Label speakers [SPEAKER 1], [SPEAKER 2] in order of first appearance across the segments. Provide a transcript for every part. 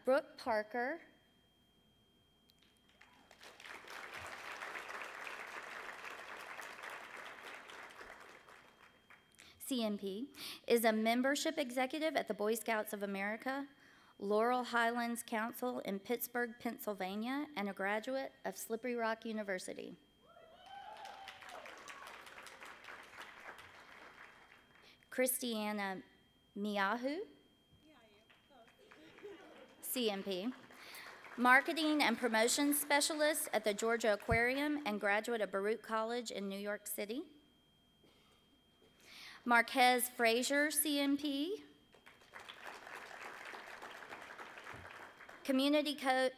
[SPEAKER 1] Brooke Parker. CNP, is a membership executive at the Boy Scouts of America, Laurel Highlands Council in Pittsburgh, Pennsylvania, and a graduate of Slippery Rock University. Cristiana Marquez, CNP, Marketing and Promotions Specialist at the Georgia Aquarium and graduate of Baruch College in New York City. Marquez Frazier, CNP, community coach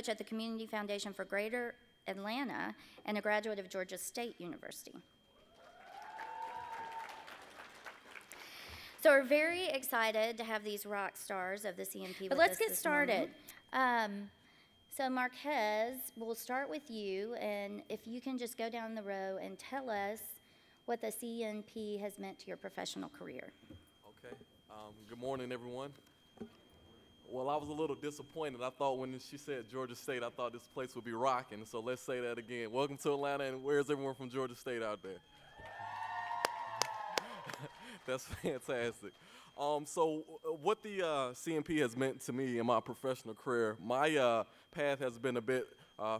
[SPEAKER 1] at the Community Foundation for Greater Atlanta and a graduate of Georgia State University. So we're very excited to have these rock stars of the CNP. But let's get started. So Marquez, we'll start with you, and if you can just go down the row and tell us what the CNP has meant to your professional career.
[SPEAKER 2] Okay. Good morning, everyone. Well, I was a little disappointed. I thought when she said Georgia State, I thought this place would be rocking. So let's say that again. Welcome to Atlanta, and where's everyone from Georgia State out there? That's fantastic. So what the CNP has meant to me in my professional career, my path has been a bit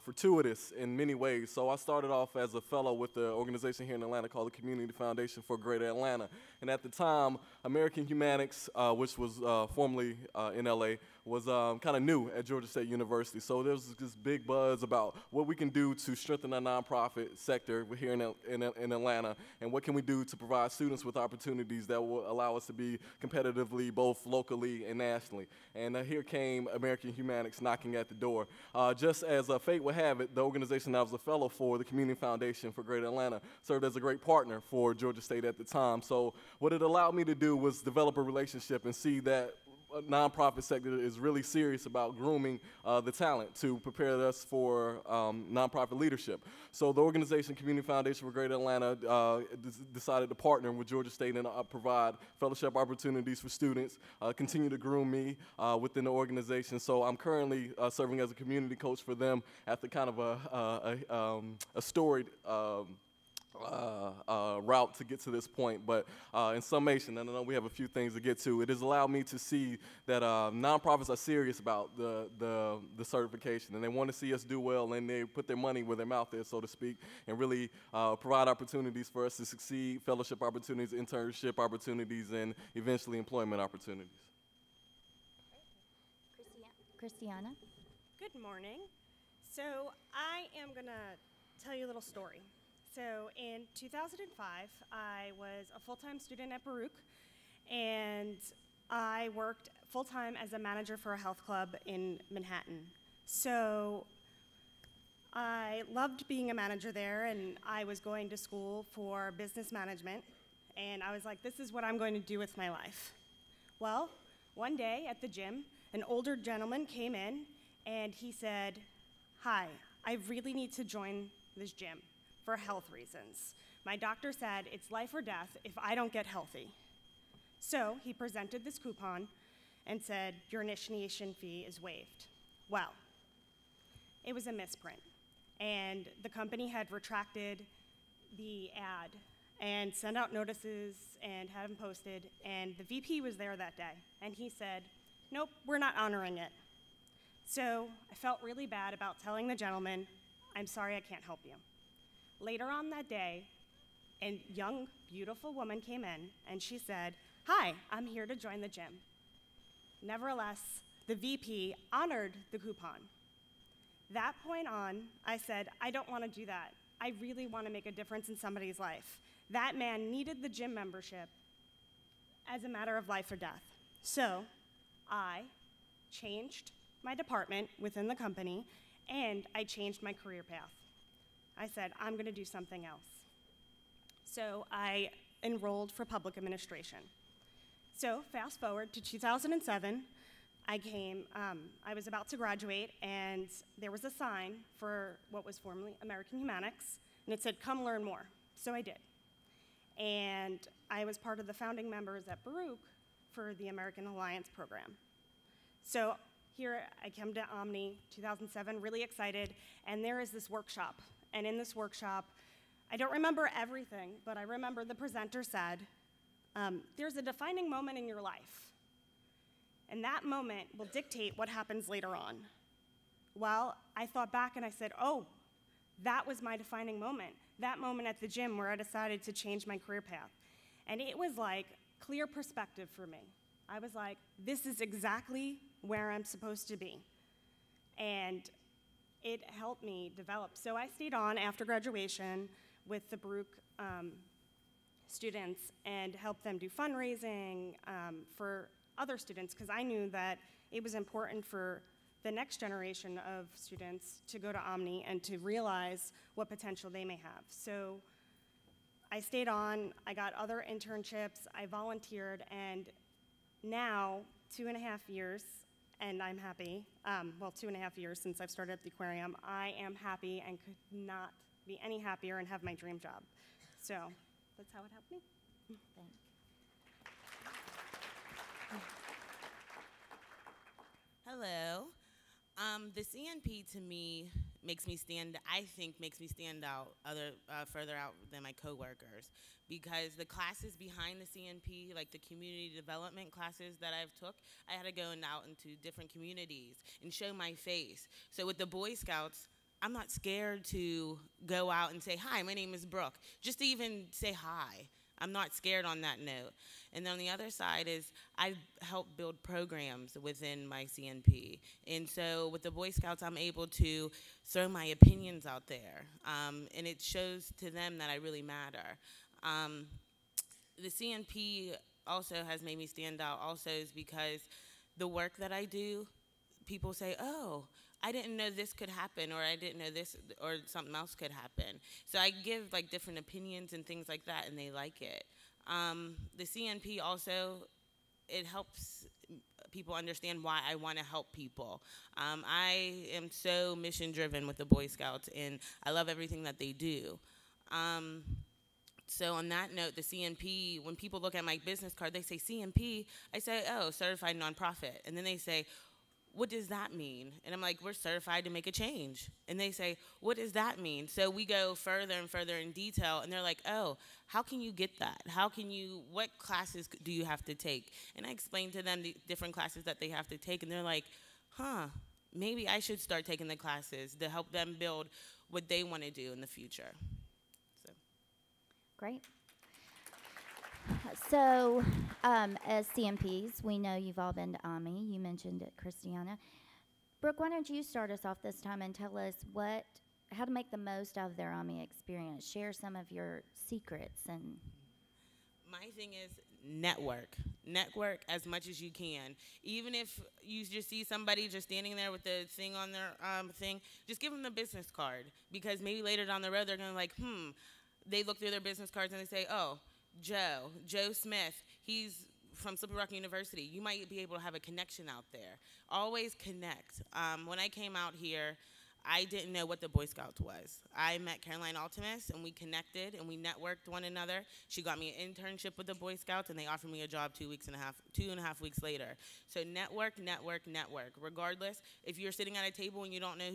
[SPEAKER 2] fortuitous in many ways. So I started off as a fellow with the organization here in Atlanta called the Community Foundation for Greater Atlanta. And at the time, American Humanics, which was formerly in LA, was kind of new at Georgia State University. So there was this big buzz about what we can do to strengthen our nonprofit sector here in Atlanta, and what can we do to provide students with opportunities that will allow us to be competitively both locally and nationally. And here came American Humanics knocking at the door. Just as fate would have it, the organization I was a fellow for, the Community Foundation for Greater Atlanta, served as a great partner for Georgia State at the time. So what it allowed me to do was develop a relationship and see that nonprofit sector is really serious about grooming the talent to prepare us for nonprofit leadership. So the organization Community Foundation for Greater Atlanta decided to partner with Georgia State and provide fellowship opportunities for students, continue to groom me within the organization. So I'm currently serving as a community coach for them at the kind of a storied route to get to this point, but in summation, and I know we have a few things to get to, it has allowed me to see that nonprofits are serious about the certification, and they want to see us do well, and they put their money where their mouth is, so to speak, and really provide opportunities for us to succeed, fellowship opportunities, internship opportunities, and eventually employment opportunities.
[SPEAKER 1] Cristiana?
[SPEAKER 3] Good morning. So I am going to tell you a little story. So in 2005, I was a full-time student at Baruch, and I worked full-time as a manager for a health club in Manhattan. So I loved being a manager there, and I was going to school for business management, and I was like, this is what I'm going to do with my life. Well, one day at the gym, an older gentleman came in, and he said, hi, I really need to join this gym for health reasons. My doctor said it's life or death if I don't get healthy. So he presented this coupon and said, your initiation fee is waived. Well, it was a misprint, and the company had retracted the ad and sent out notices and had them posted, and the VP was there that day, and he said, nope, we're not honoring it. So I felt really bad about telling the gentleman, I'm sorry, I can't help you. Later on that day, a young, beautiful woman came in, and she said, hi, I'm here to join the gym. Nevertheless, the VP honored the coupon. That point on, I said, I don't want to do that. I really want to make a difference in somebody's life. That man needed the gym membership as a matter of life or death. So I changed my department within the company, and I changed my career path. I said, I'm going to do something else. So I enrolled for public administration. So fast forward to 2007, I was about to graduate, and there was a sign for what was formerly American Humanics, and it said, come learn more. So I did. And I was part of the founding members at Baruch for the American Alliance program. So here I come to Omni 2007, really excited, and there is this workshop. And in this workshop, I don't remember everything, but I remember the presenter said, there's a defining moment in your life, and that moment will dictate what happens later on. Well, I thought back and I said, oh, that was my defining moment, that moment at the gym where I decided to change my career path. And it was like clear perspective for me. I was like, this is exactly where I'm supposed to be. And it helped me develop. So I stayed on after graduation with the Brooke students and helped them do fundraising for other students, because I knew that it was important for the next generation of students to go to Omni and to realize what potential they may have. So I stayed on, I got other internships, I volunteered, and now, 2.5 years, and I'm happy, well, 2.5 years since I've started at the aquarium, I am happy and could not be any happier and have my dream job. So that's how it helped me.
[SPEAKER 1] Thanks.
[SPEAKER 4] Hello. The CNP to me makes me stand out further out than my coworkers, because the classes behind the CNP, like the community development classes that I've took, I had to go out into different communities and show my face. So with the Boy Scouts, I'm not scared to go out and say, hi, my name is Brooke. Just to even say hi. I'm not scared on that note. And then on the other side is I've helped build programs within my CNP. And so with the Boy Scouts, I'm able to throw my opinions out there. And it shows to them that I really matter. The CNP also has made me stand out also is because the work that I do, people say, oh, I didn't know this could happen, or I didn't know this, or something else could happen. So I give like different opinions and things like that, and they like it. The CNP also, it helps people understand why I want to help people. I am so mission driven with the Boy Scouts, and I love everything that they do. So on that note, the CNP, when people look at my business card, they say CNP, I say, oh, certified nonprofit. And then they say, what does that mean? And I'm like, we're certified to make a change. And they say, what does that mean? So we go further and further in detail, and they're like, oh, how can you get that? What classes do you have to take? And I explain to them the different classes that they have to take, and they're like, huh, maybe I should start taking the classes to help them build what they want to do in the future. So.
[SPEAKER 1] Great. So, as CMPs, we know you've all been to AMI. You mentioned it, Cristiana. Brooke, why don't you start us off this time and tell us how to make the most of their AMI experience? Share some of your secrets. And
[SPEAKER 4] my thing is network. Network as much as you can. Even if you just see somebody just standing there with the thing on their thing, just give them the business card, because maybe later down the road they're going to like, they look through their business cards and they say, oh, Joe Smith, he's from Slippery Rock University. You might be able to have a connection out there. Always connect. When I came out here, I didn't know what the Boy Scouts was. I met Caroline Altimus, and we connected, and we networked one another. She got me an internship with the Boy Scouts, and they offered me a job 2.5 weeks later. So network, network, network. Regardless, if you're sitting at a table and you don't know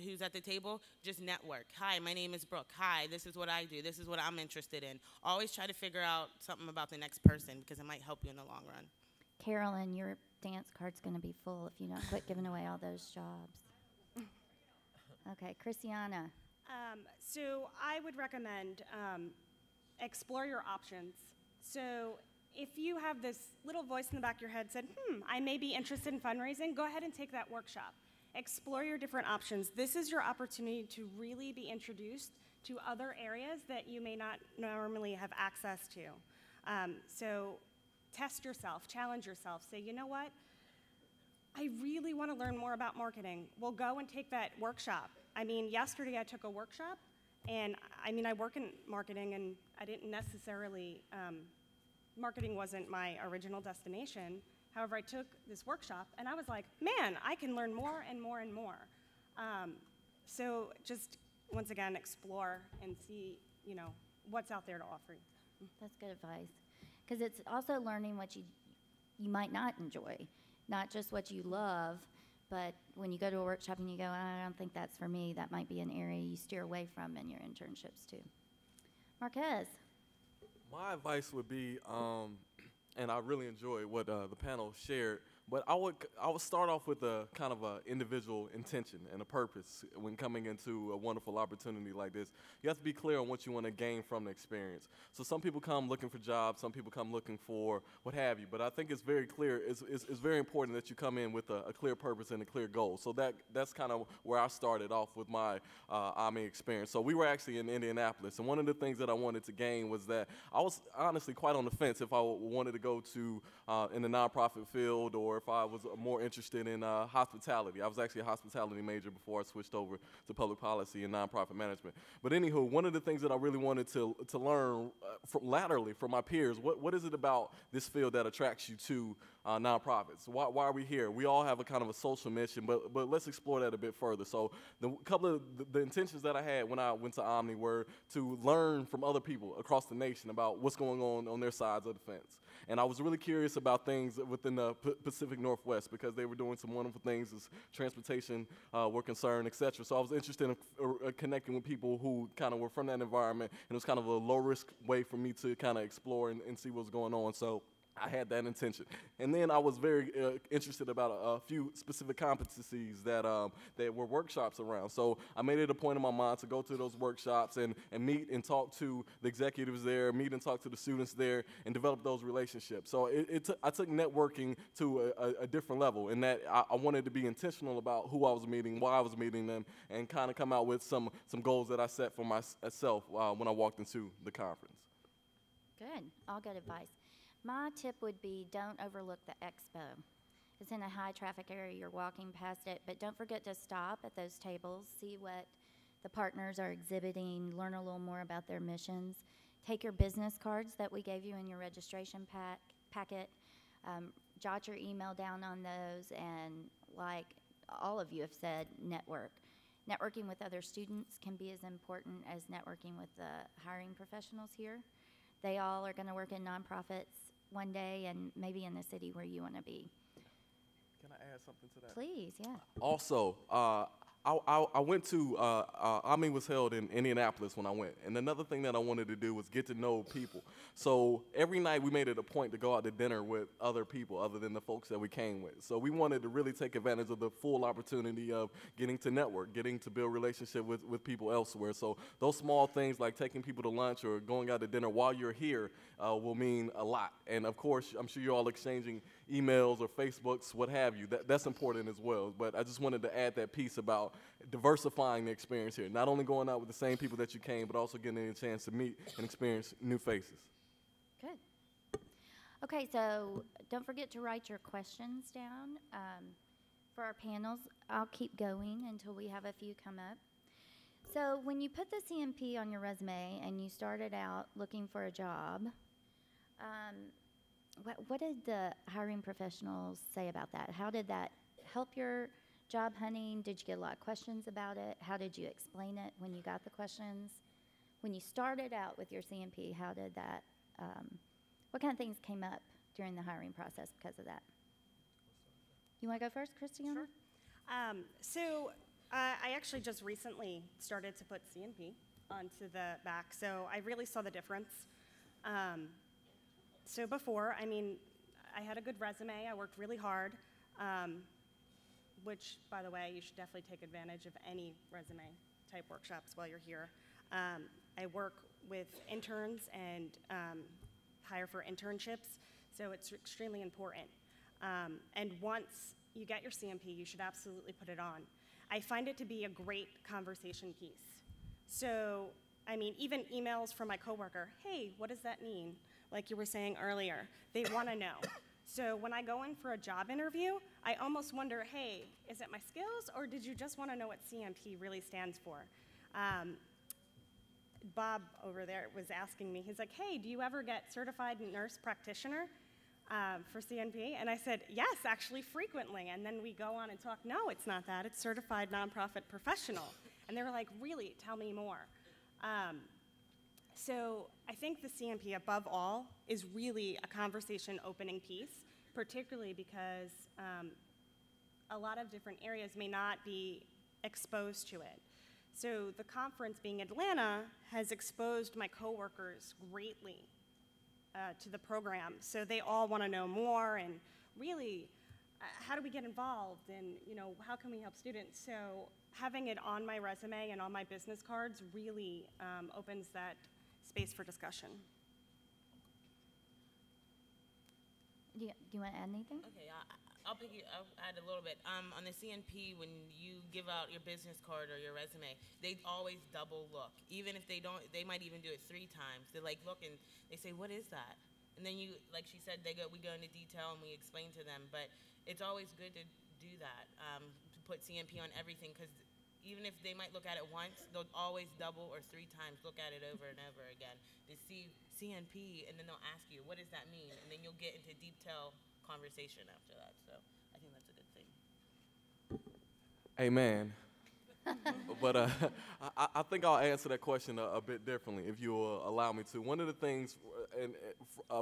[SPEAKER 4] who's at the table, just network. Hi, my name is Brooke. Hi, this is what I do. This is what I'm interested in. Always try to figure out something about the next person, because it might help you in the long run.
[SPEAKER 1] Carolyn, your dance card's going to be full if you don't quit giving away all those jobs. Okay, Cristiana.
[SPEAKER 3] So I would recommend explore your options. So if you have this little voice in the back of your head said, I may be interested in fundraising, go ahead and take that workshop. Explore your different options. This is your opportunity to really be introduced to other areas that you may not normally have access to. So test yourself, challenge yourself. Say, you know what? I really want to learn more about marketing. Well, go and take that workshop. I mean, yesterday I took a workshop, and I work in marketing, and I didn't necessarily, marketing wasn't my original destination. However, I took this workshop, and I was like, man, I can learn more and more and more. So just, once again, explore and see, what's out there to offer you.
[SPEAKER 1] That's good advice. Because it's also learning what you might not enjoy. not just what you love, but when you go to a workshop and you go, I don't think that's for me, that might be an area you steer away from in your internships too. Marquez.
[SPEAKER 2] My advice would be, and I really enjoyed what the panel shared, but I would start off with a kind of a individual intention and a purpose when coming into a wonderful opportunity like this. You have to be clear on what you want to gain from the experience. So some people come looking for jobs, some people come looking for what have you, but I think it's very clear, it's very important that you come in with a clear purpose and a clear goal. So that's kind of where I started off with my AMI experience. So we were actually in Indianapolis, and one of the things that I wanted to gain was that I was honestly quite on the fence if I wanted to go to in the nonprofit field or if I was more interested in hospitality. I was actually a hospitality major before I switched over to public policy and nonprofit management. But anywho, one of the things that I really wanted to learn laterally from my peers, what is it about this field that attracts you to nonprofits? Why are we here? We all have a kind of a social mission, but let's explore that a bit further. So the couple of the intentions that I had when I went to Omni were to learn from other people across the nation about what's going on their sides of the fence. And I was really curious about things within the Pacific Northwest because they were doing some wonderful things as transportation were concerned, et cetera. So I was interested in connecting with people who kind of were from that environment, and it was kind of a low-risk way for me to kind of explore and see what's going on. So I had that intention. And then I was very interested about a few specific competencies that were workshops around. So I made it a point in my mind to go to those workshops and meet and talk to the executives there, meet and talk to the students there, and develop those relationships. So I took networking to a different level in that I wanted to be intentional about who I was meeting, why I was meeting them, and kind of come out with some goals that I set for myself when I walked into the conference.
[SPEAKER 1] Good. All good advice. My tip would be don't overlook the expo. It's in a high traffic area, you're walking past it, but don't forget to stop at those tables, see what the partners are exhibiting, learn a little more about their missions. Take your business cards that we gave you in your registration packet, jot your email down on those, and like all of you have said, network. Networking with other students can be as important as networking with the hiring professionals here. They all are going to work in nonprofits one day and maybe in the city where you want to be.
[SPEAKER 2] Can I add something to that?
[SPEAKER 1] Please, yeah.
[SPEAKER 2] Also, I went to, AMI was held in Indianapolis when I went, and another thing that I wanted to do was get to know people. So every night we made it a point to go out to dinner with other people other than the folks that we came with. So we wanted to really take advantage of the full opportunity of getting to network, getting to build relationship with people elsewhere. So those small things like taking people to lunch or going out to dinner while you're here will mean a lot. And of course, I'm sure you're all exchanging emails or Facebooks, what have you. That's important as well. But I just wanted to add that piece about diversifying the experience here. Not only going out with the same people that you came, but also getting a chance to meet and experience new faces.
[SPEAKER 1] Good. Okay, so don't forget to write your questions down for our panels. I'll keep going until we have a few come up. So when you put the CNP on your resume and you started out looking for a job, what did the hiring professionals say about that? How did that help your job hunting? Did you get a lot of questions about it? How did you explain it when you got the questions? When you started out with your CNP, how did that, what kind of things came up during the hiring process because of that? You want to go first, Cristiana?
[SPEAKER 3] Sure. So I actually just recently started to put CNP onto the back, so I really saw the difference. So before, I mean, I had a good resume. I worked really hard, which, by the way, you should definitely take advantage of any resume type workshops while you're here. I work with interns and hire for internships, so it's extremely important. And once you get your CNP, you should absolutely put it on. I find it to be a great conversation piece. So, I mean, even emails from my coworker, hey, what does that mean? Like you were saying earlier, they want to know. So when I go in for a job interview, I almost wonder, hey, is it my skills or did you just want to know what CNP really stands for? Bob over there was asking me, he's like, hey, do you ever get certified nurse practitioner for CNP? And I said, yes, actually frequently. And then we go on and talk, no, it's not that, it's certified nonprofit professional. And they were like, really, tell me more. So I think the CNP, above all, is really a conversation opening piece particularly because a lot of different areas may not be exposed to it. So the conference being in Atlanta has exposed my coworkers greatly to the program. So they all want to know more and really, how do we get involved, and how can we help students? So having it on my resume and on my business cards really opens that space for discussion.
[SPEAKER 1] Do you want to add anything?
[SPEAKER 4] Okay, I'll add a little bit. On the CNP, when you give out your business card or your resume, they always double look. Even if they don't, they might even do it 3 times. They look and they say, "What is that?" And then like she said, we go into detail and we explain to them. But it's always good to do that, to put CNP on everything, because even if they might look at it once, they'll always double or 3 times look at it over and over again to see CNP, and then they'll ask you, "What does that mean?" And then you'll get into detail conversation after that. So I think that's a good thing.
[SPEAKER 2] Amen. But I think I'll answer that question a bit differently, if you will allow me to. One of the things,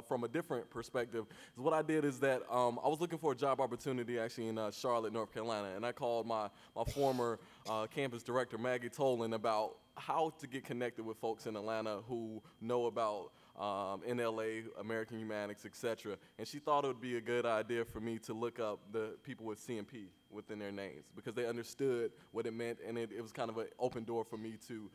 [SPEAKER 2] from a different perspective, is what I did is that I was looking for a job opportunity actually in Charlotte, North Carolina, and I called my former campus director, Maggie Tolan, about how to get connected with folks in Atlanta who know about NLA, American Humanities, etc. And she thought it would be a good idea for me to look up the people with CNP within their names, because they understood what it meant, and it was kind of an open door for me to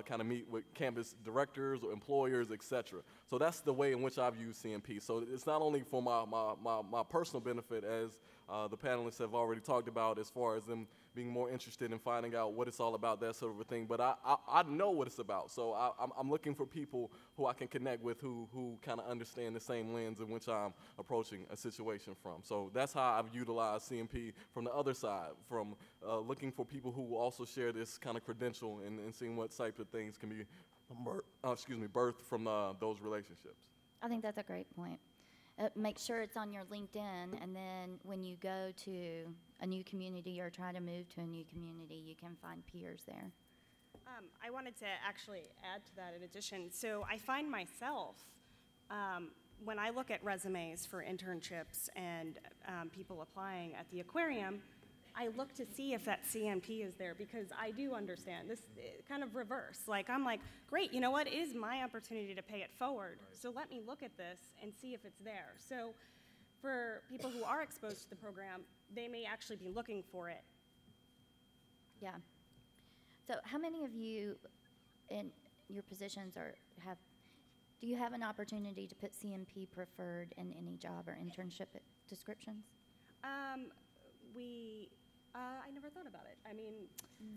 [SPEAKER 2] kind of meet with campus directors or employers, etc. So that's the way in which I've used CNP. So it's not only for my personal benefit, as the panelists have already talked about, as far as them being more interested in finding out what it's all about, that sort of a thing, but I know what it's about. So I'm looking for people who I can connect with who kind of understand the same lens in which I'm approaching a situation from. So that's how I've utilized CNP from the other side, from looking for people who also share this kind of credential and seeing what type of things can be birthed from those relationships.
[SPEAKER 1] I think that's a great point. Make sure it's on your LinkedIn, and then when you go to a new community or try to move to a new community, you can find peers there.
[SPEAKER 3] I wanted to actually add to that in addition. So I find myself, when I look at resumes for internships and people applying at the aquarium, I look to see if that CNP is there, because I do understand this kind of reverse. Like, I'm like, great, you know what? It is my opportunity to pay it forward. Right. So let me look at this and see if it's there. So for people who are exposed to the program, they may actually be looking for it.
[SPEAKER 1] Yeah. So how many of you in your positions do you have an opportunity to put CNP preferred in any job or internship descriptions?
[SPEAKER 3] I never thought about it. I mean,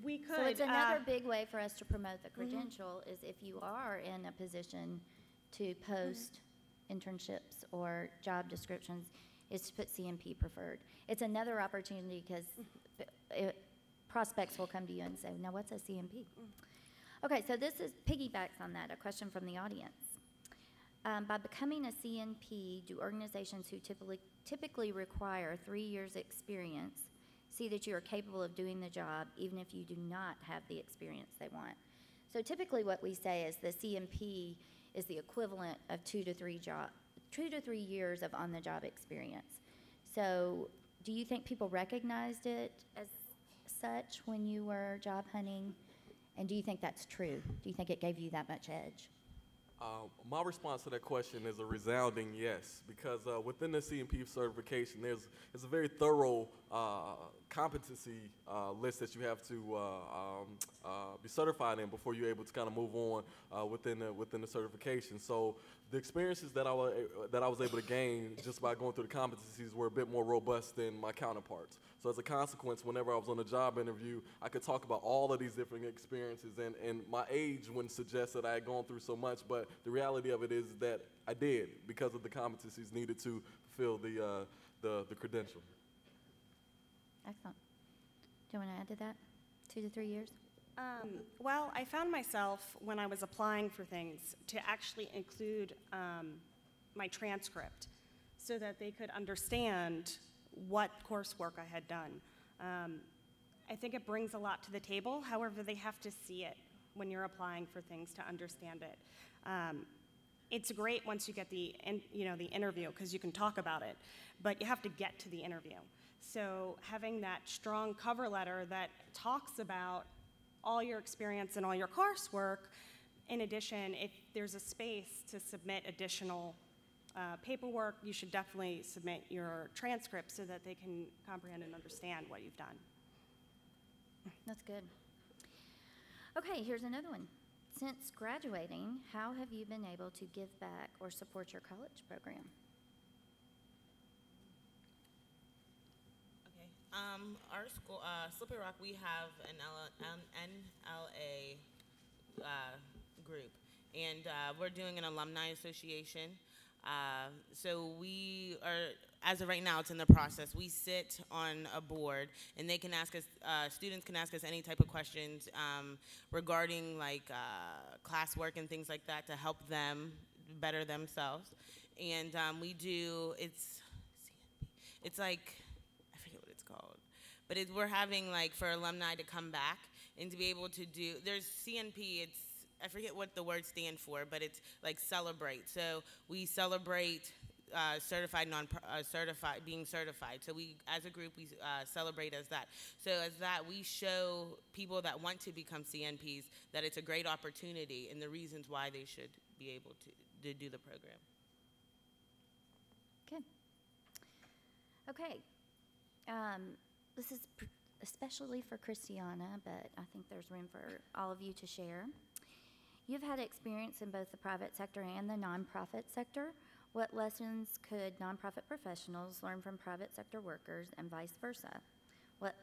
[SPEAKER 3] we could.
[SPEAKER 1] So it's another big way for us to promote the credential is if you are in a position to post internships or job descriptions, is to put CNP preferred. It's another opportunity because prospects will come to you and say, "Now, what's a CNP?" Okay, so this is piggybacks on that, a question from the audience. By becoming a CNP, do organizations who typically require 3 years experience see that you are capable of doing the job even if you do not have the experience they want? So typically what we say is the CNP is the equivalent of 2 to 3 years of on-the-job experience. So do you think people recognized it as such when you were job hunting? And do you think that's true? Do you think it gave you that much edge?
[SPEAKER 2] My response to that question is a resounding yes, because within the CNP certification, there's a very thorough competency list that you have to be certified in before you're able to kind of move on within the certification. So the experiences that I was able to gain just by going through the competencies were a bit more robust than my counterparts. So as a consequence, whenever I was on a job interview, I could talk about all of these different experiences, and my age wouldn't suggest that I had gone through so much, but the reality of it is that I did, because of the competencies needed to fulfill the credential.
[SPEAKER 1] Excellent. Do you want to add to that? 2 to 3 years?
[SPEAKER 3] Well, I found myself, when I was applying for things, to actually include my transcript so that they could understand what coursework I had done. I think it brings a lot to the table. However, they have to see it when you're applying for things to understand it. it's great once you get the interview because you can talk about it, but you have to get to the interview. So having that strong cover letter that talks about all your experience and all your coursework, in addition, if there's a space to submit additional paperwork, you should definitely submit your transcript so that they can comprehend and understand what you've done.
[SPEAKER 1] That's good. Okay, here's another one. Since graduating, how have you been able to give back or support your college program?
[SPEAKER 4] Okay. Our school, Slippery Rock, we have an NLA group, and we're doing an alumni association. So we are, as of right now, it's in the process. We sit on a board, and they can ask us, students can ask us any type of questions regarding like classwork and things like that to help them better themselves. And we do, it's like, I forget what it's called, but we're having like for alumni to come back and to be able to do, there's CNP, I forget what the words stand for, but it's like celebrate. So we celebrate being certified. So we, as a group, we celebrate as that. So as that, we show people that want to become CNPs that it's a great opportunity and the reasons why they should be able to do the program.
[SPEAKER 1] Good. Okay. This is especially for Cristiana, but I think there's room for all of you to share. You've had experience in both the private sector and the nonprofit sector. What lessons could nonprofit professionals learn from private sector workers and vice versa? What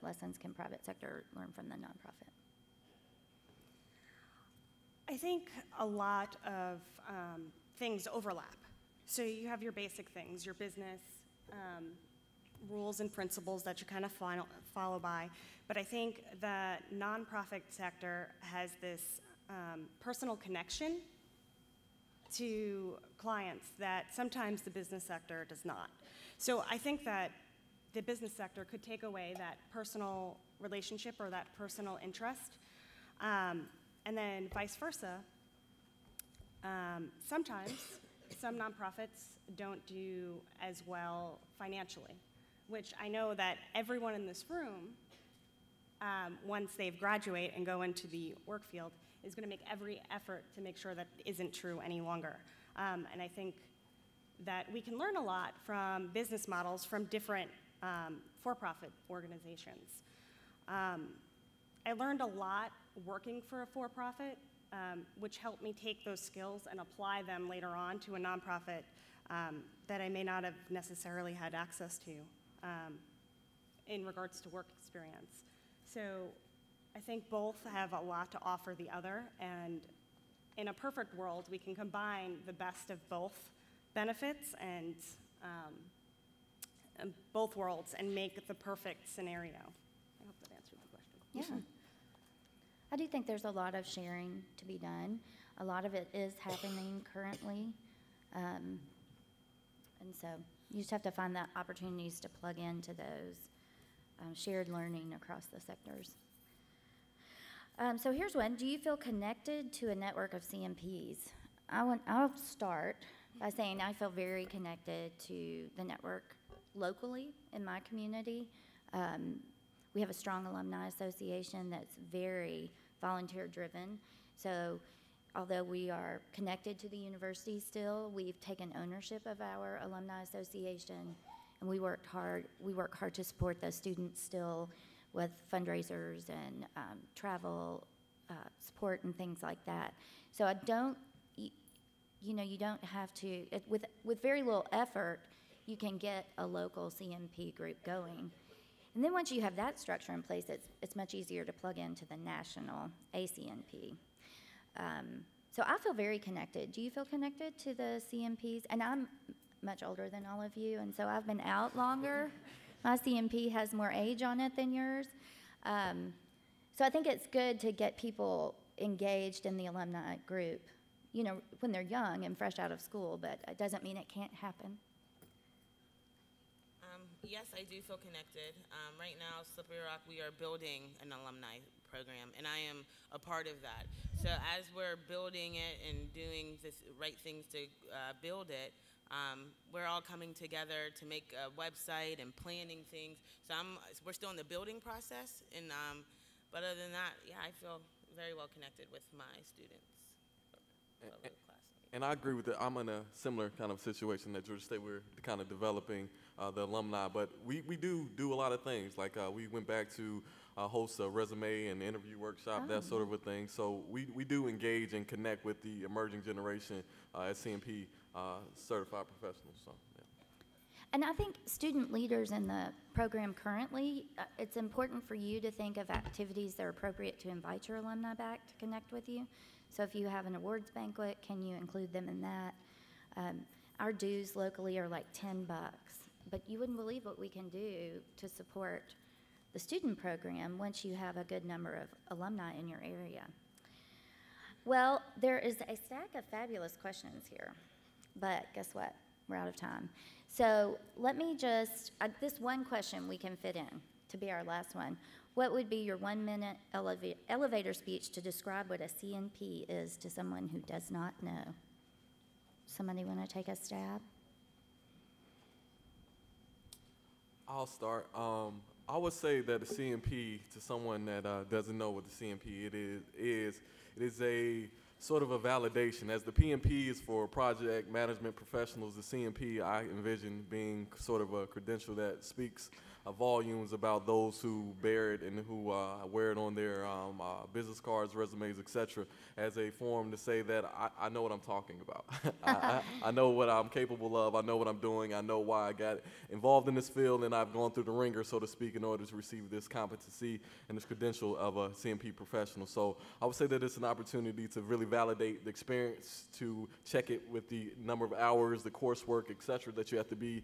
[SPEAKER 1] lessons can private sector learn from the nonprofit?
[SPEAKER 3] I think a lot of things overlap. So you have your basic things, your business rules and principles that you kind of follow by. But I think the nonprofit sector has this personal connection to clients that sometimes the business sector does not. So I think that the business sector could take away that personal relationship or that personal interest. And then vice versa, sometimes some nonprofits don't do as well financially, which I know that everyone in this room, once they've graduate and go into the work field, is going to make every effort to make sure that isn't true any longer. And I think that we can learn a lot from business models from different for-profit organizations. I learned a lot working for a for-profit, which helped me take those skills and apply them later on to a nonprofit that I may not have necessarily had access to in regards to work experience. So I think both have a lot to offer the other, and in a perfect world, we can combine the best of both benefits and both worlds and make the perfect scenario. I hope that answered the question.
[SPEAKER 1] Yeah. I do think there's a lot of sharing to be done. A lot of it is happening currently. And so you just have to find that opportunities to plug into those shared learning across the sectors. So here's one. Do you feel connected to a network of CNPs? I'll start by saying I feel very connected to the network locally in my community. We have a strong alumni association that's very volunteer-driven. So although we are connected to the university still, we've taken ownership of our alumni association, and we work hard to support those students still with fundraisers and travel support and things like that. So I don't, you don't have to, with very little effort, you can get a local CNP group going. And then once you have that structure in place, it's much easier to plug into the national ACNP. So I feel very connected. Do you feel connected to the CNPs? And I'm much older than all of you, and so I've been out longer. My CNP has more age on it than yours. So I think it's good to get people engaged in the alumni group, when they're young and fresh out of school, but it doesn't mean it can't happen.
[SPEAKER 4] Yes, I do feel connected. Right now, Slippery Rock, we are building an alumni program, and I am a part of that. So as we're building it and doing the right things to build it, we're all coming together to make a website and planning things. So we're still in the building process, and but other than that, yeah, I feel very well connected with my students.
[SPEAKER 2] And I agree with that. I'm in a similar kind of situation at Georgia State. We're kind of developing the alumni, but we do a lot of things. Like we went back to host a resume and interview workshop, that sort of a thing. So we do engage and connect with the emerging generation as CNP certified professionals. So, yeah.
[SPEAKER 1] And I think student leaders in the program currently, it's important for you to think of activities that are appropriate to invite your alumni back to connect with you. So if you have an awards banquet, can you include them in that? Our dues locally are like $10, but you wouldn't believe what we can do to support the student program once you have a good number of alumni in your area. Well, there is a stack of fabulous questions here, but guess what? We're out of time. So let me just, this one question we can fit in to be our last one. What would be your 1-minute elevator speech to describe what a CNP is to someone who does not know? Somebody want to take a stab?
[SPEAKER 2] I'll start. I would say that a CNP, to someone that doesn't know what the CNP it is a sort of a validation. As the PMP is for project management professionals, the CNP I envision being sort of a credential that speaks volumes about those who bear it and who wear it on their business cards, resumes, etc., as a form to say that I know what I'm talking about. I know what I'm capable of. I know what I'm doing. I know why I got involved in this field, and I've gone through the ringer, so to speak, in order to receive this competency and this credential of a CNP professional. So I would say that it's an opportunity to really validate the experience, to check it with the number of hours, the coursework, etc., that you have to be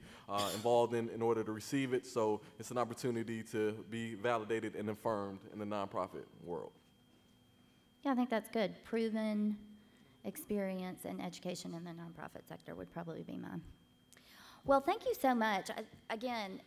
[SPEAKER 2] involved in order to receive it. So it's an opportunity to be validated and affirmed in the nonprofit world.
[SPEAKER 1] Yeah, I think that's good. Proven experience and education in the nonprofit sector would probably be mine. Well, thank you so much. Again,